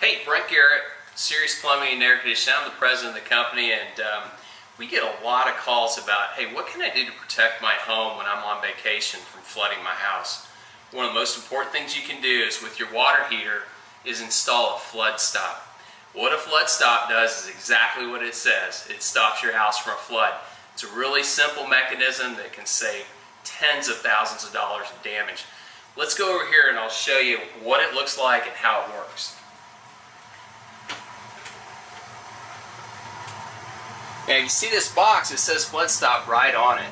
Hey, Brent Garrett, Sirius Plumbing and Air Conditioning. I'm the president of the company, and we get a lot of calls about, hey, what can I do to protect my home when I'm on vacation from flooding my house? One of the most important things you can do is with your water heater is install a flood stop. What a flood stop does is exactly what it says. It stops your house from a flood. It's a really simple mechanism that can save tens of thousands of dollars in damage. Let's go over here and I'll show you what it looks like and how it works. Now you see this box, it says flood stop right on it,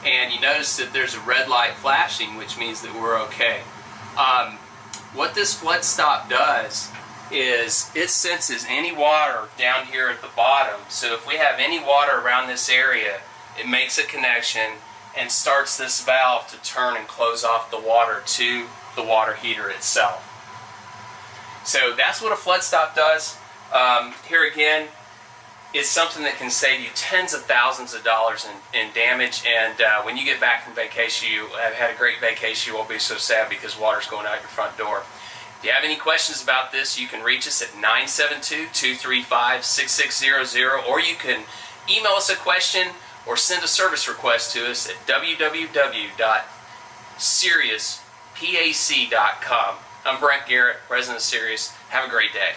and you notice that there's a red light flashing, which means that we're okay. What this flood stop does is it senses any water down here at the bottom. So if we have any water around this area, it makes a connection and starts this valve to turn and close off the water to the water heater itself. So that's what a flood stop does. Here again, it's something that can save you tens of thousands of dollars in damage, and when you get back from vacation, you have had a great vacation, you won't be so sad because water's going out your front door. If you have any questions about this, you can reach us at 972-235-6600, or you can email us a question or send a service request to us at www.siriuspac.com. I'm Brent Garrett, president of Sirius. Have a great day.